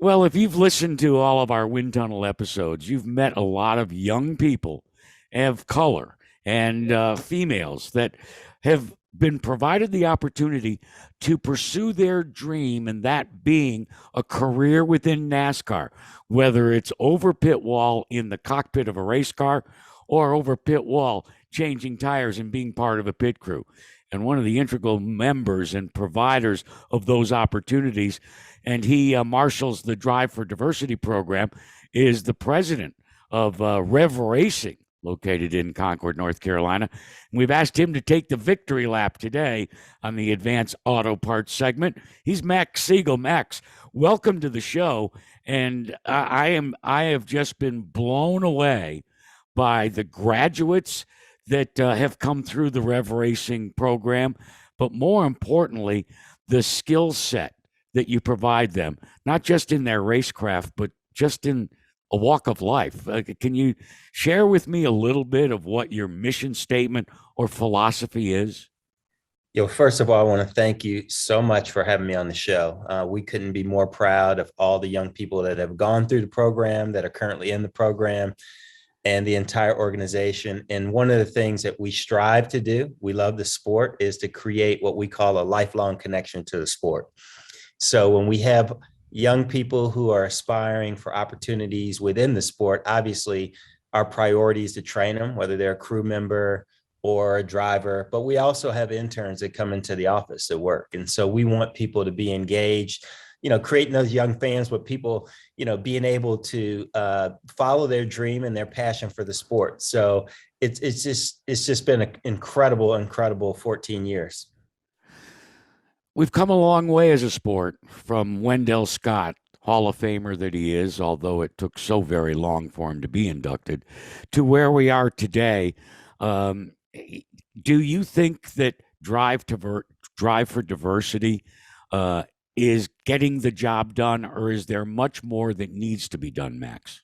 Well, if you've listened to all of our wind tunnel episodes, you've met a lot of young people of color and females that have been provided the opportunity to pursue their dream, and that being a career within NASCAR, whether it's over pit wall in the cockpit of a race car or over pit wall changing tires and being part of a pit crew. And one of the integral members and providers of those opportunities, and he marshals the Drive for Diversity program, is the president of Rev Racing, located in Concord, North Carolina. And we've asked him to take the victory lap today on the Advanced Auto Parts segment. He's Max Siegel. Max, welcome to the show. And I have just been blown away by the graduates that have come through the Rev Racing program, but more importantly, the skill set that you provide them, not just in their racecraft, but just in a walk of life. Can you share with me a little bit of what your mission statement or philosophy is? First of all, I want to thank you so much for having me on the show. We couldn't be more proud of all the young people that have gone through the program, that are currently in the program, and the entire organization. And one of the things that we strive to do, we love the sport, is to create what we call a lifelong connection to the sport. So when we have young people who are aspiring for opportunities within the sport, obviously our priority is to train them, whether they're a crew member or a driver, but we also have interns that come into the office to work. And so we want people to be engaged, creating those young fans with people, being able to follow their dream and their passion for the sport. So it's just been an incredible 14 years. We've come a long way as a sport from Wendell Scott, Hall of Famer that he is, although it took so very long for him to be inducted, to where we are today. Do you think that Drive for Diversity is getting the job done, or is there much more that needs to be done, Max?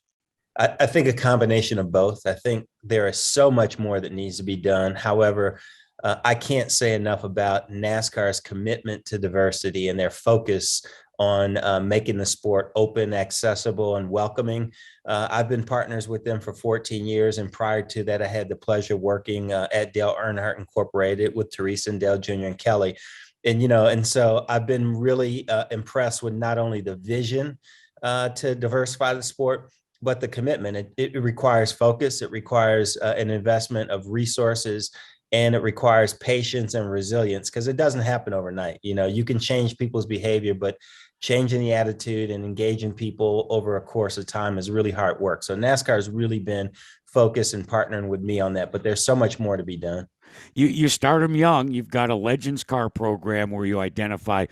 I think a combination of both. I think there is so much more that needs to be done. However, I can't say enough about NASCAR's commitment to diversity and their focus on making the sport open, accessible, and welcoming. I've been partners with them for 14 years. And prior to that, I had the pleasure of working at Dale Earnhardt Incorporated with Teresa and Dale Jr. and Kelly. And so I've been really impressed with not only the vision to diversify the sport, but the commitment. It requires focus. It requires an investment of resources, and it requires patience and resilience, because it doesn't happen overnight. You can change people's behavior, but changing the attitude and engaging people over a course of time is really hard work. So NASCAR has really been focused and partnering with me on that, but there's so much more to be done. You start them young. You've got a Legends Car program where you identify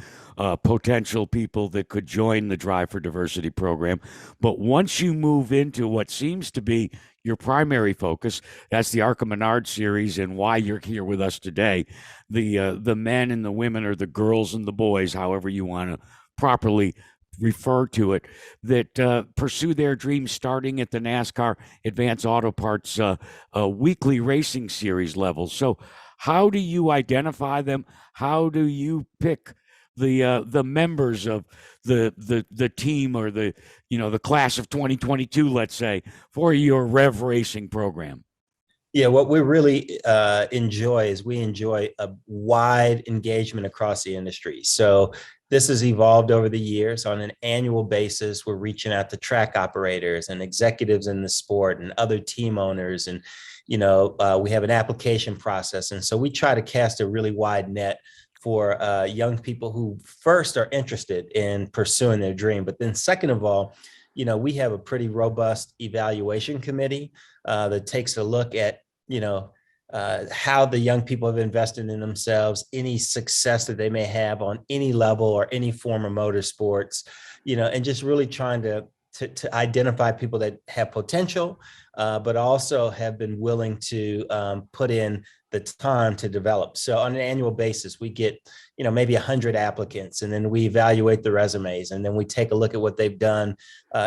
potential people that could join the Drive for Diversity program. But once you move into what seems to be your primary focus, that's the ARCA Menard series, and why you're here with us today. The men and the women, or the girls and the boys, however you want to properly refer to it, that pursue their dreams starting at the NASCAR Advanced Auto Parts weekly racing series level. So how do you identify them? How do you pick the members of the team, or the class of 2022, let's say, for your Rev Racing program? Yeah, what we really enjoy is we enjoy a wide engagement across the industry. So this has evolved over the years. On an annual basis, we're reaching out to track operators and executives in the sport and other team owners. And, we have an application process. And so we try to cast a really wide net for young people who first are interested in pursuing their dream. But then second of all, we have a pretty robust evaluation committee that takes a look at, how the young people have invested in themselves, any success that they may have on any level or any form of motorsports, and just really trying to identify people that have potential, but also have been willing to put in the time to develop. So on an annual basis, we get, maybe 100 applicants, and then we evaluate the resumes, and then we take a look at what they've done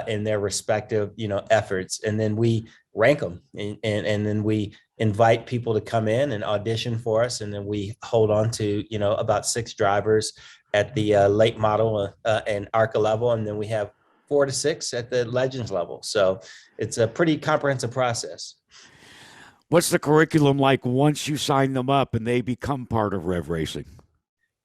in their respective, efforts, and then we rank them, and then we invite people to come in and audition for us, and then we hold on to, about 6 drivers at the late model and ARCA level, and then we have 4 to 6 at the Legends level. So it's a pretty comprehensive process. What's the curriculum like once you sign them up and they become part of Rev Racing?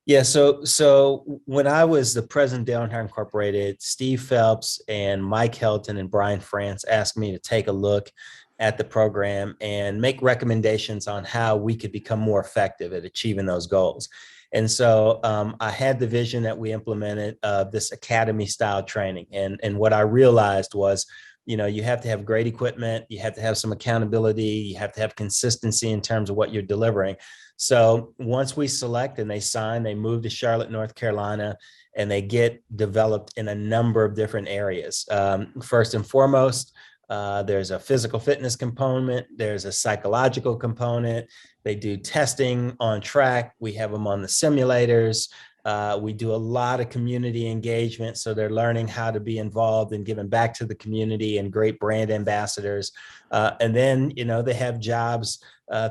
Yeah, so when I was the president of Downtown Incorporated, Steve Phelps and Mike Helton and Brian France asked me to take a look at the program and make recommendations on how we could become more effective at achieving those goals. And so I had the vision that we implemented this academy style training. And what I realized was, you have to have great equipment, you have to have some accountability, you have to have consistency in terms of what you're delivering. So once we select and they sign, they move to Charlotte, North Carolina, and they get developed in a number of different areas. First and foremost, there's a physical fitness component. There's a psychological component. They do testing on track. We have them on the simulators. We do a lot of community engagement. So they're learning how to be involved and giving back to the community and great brand ambassadors. And then, they have jobs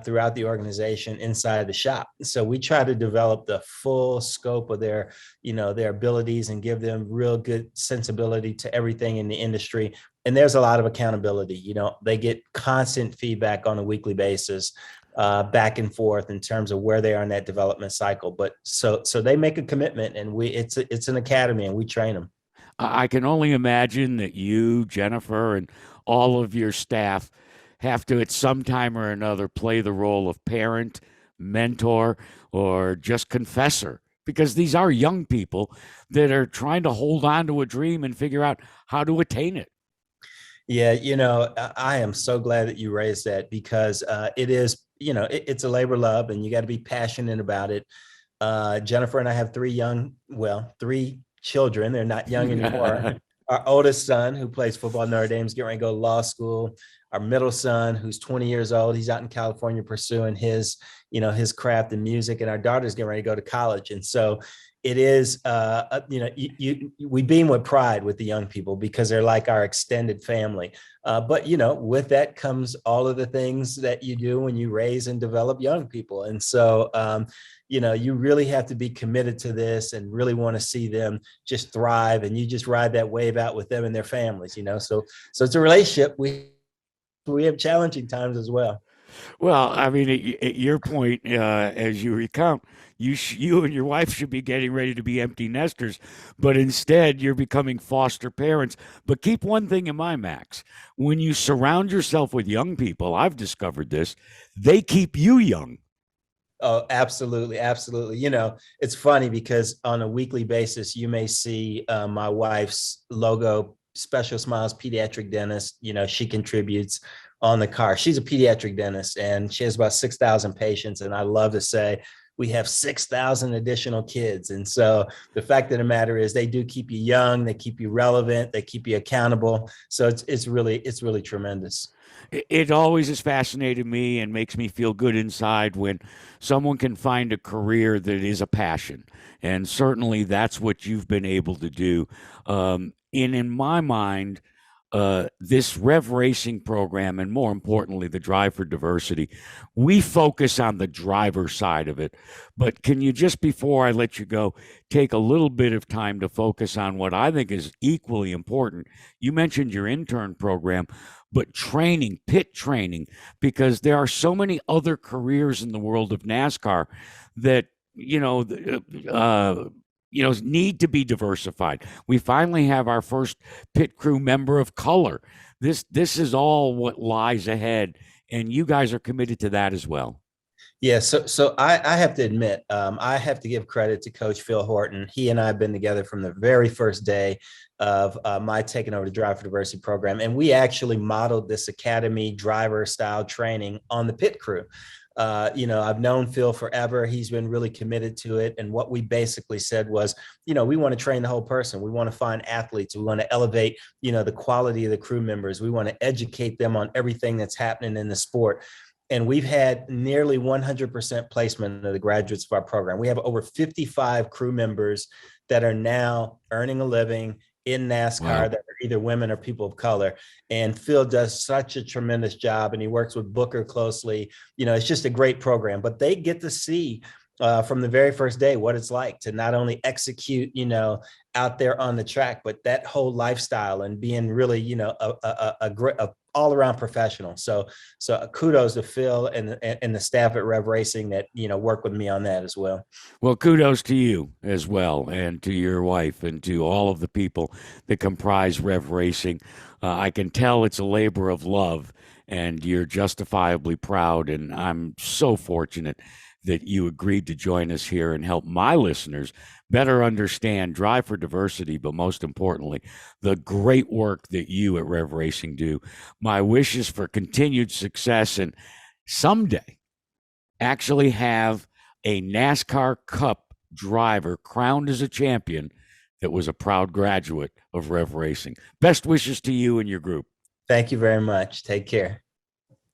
throughout the organization inside the shop. So we try to develop the full scope of their abilities and give them real good sensibility to everything in the industry. And there's a lot of accountability. They get constant feedback on a weekly basis, back and forth in terms of where they are in that development cycle. But so they make a commitment, and it's an academy, and we train them. I can only imagine that you, Jennifer, and all of your staff have to, at some time or another, play the role of parent, mentor, or just confessor, because these are young people that are trying to hold on to a dream and figure out how to attain it. Yeah, I am so glad that you raised that, because it is, it's a labor of love, and you got to be passionate about it. Jennifer and I have three children. They're not young anymore. Our oldest son, who plays football at Notre Dame, is getting ready to go to law school. Our middle son, who's 20 years old, he's out in California pursuing his craft and music. And our daughter's getting ready to go to college. And so it is, we beam with pride with the young people, because they're like our extended family. But with that comes all of the things that you do when you raise and develop young people. And so, you really have to be committed to this and really want to see them just thrive, and you just ride that wave out with them and their families. So it's a relationship. We have challenging times as well. Well, I mean, at your point, as you recount, you and your wife should be getting ready to be empty nesters, but instead you're becoming foster parents. But keep one thing in mind, Max: when you surround yourself with young people, I've discovered this, they keep you young. Oh, absolutely. Absolutely. It's funny because on a weekly basis, you may see my wife's logo, Special Smiles Pediatric Dentist. She contributes on the car. She's a pediatric dentist, and she has about 6,000 patients. And I love to say we have 6,000 additional kids. And so the fact of the matter is, they do keep you young, they keep you relevant, they keep you accountable. So it's really tremendous. It always has fascinated me and makes me feel good inside when someone can find a career that is a passion. And certainly that's what you've been able to do. And in my mind, this Rev Racing program, and more importantly, the Drive for Diversity, we focus on the driver side of it. But can you, just before I let you go, take a little bit of time to focus on what I think is equally important? You mentioned your intern program, but training, pit training, because there are so many other careers in the world of NASCAR that, need to be diversified. We finally have our first pit crew member of color. This is all what lies ahead, and you guys are committed to that as well. Yeah, so I have to admit, I have to give credit to Coach Phil Horton. He and I have been together from the very first day of my taking over the Drive for Diversity program, and we actually modeled this academy driver style training on the pit crew. I've known Phil forever. He's been really committed to it. And what we basically said was, we want to train the whole person. We want to find athletes. We want to elevate, the quality of the crew members. We want to educate them on everything that's happening in the sport. And we've had nearly 100% placement of the graduates of our program. We have over 55 crew members that are now earning a living in NASCAR. Wow. That are either women or people of color. And Phil does such a tremendous job, and he works with Booker closely. It's just a great program, but they get to see from the very first day what it's like to not only execute, out there on the track, but that whole lifestyle and being really, a great, all around professional. So kudos to Phil and the staff at Rev Racing that, work with me on that as well. Well, kudos to you as well, and to your wife, and to all of the people that comprise Rev Racing. I can tell it's a labor of love, and you're justifiably proud. And I'm so fortunate that you agreed to join us here and help my listeners better understand Drive for Diversity, but most importantly, the great work that you at Rev Racing do. My wish is for continued success, and someday actually have a NASCAR Cup driver crowned as a champion that was a proud graduate of Rev Racing. Best wishes to you and your group. Thank you very much. Take care.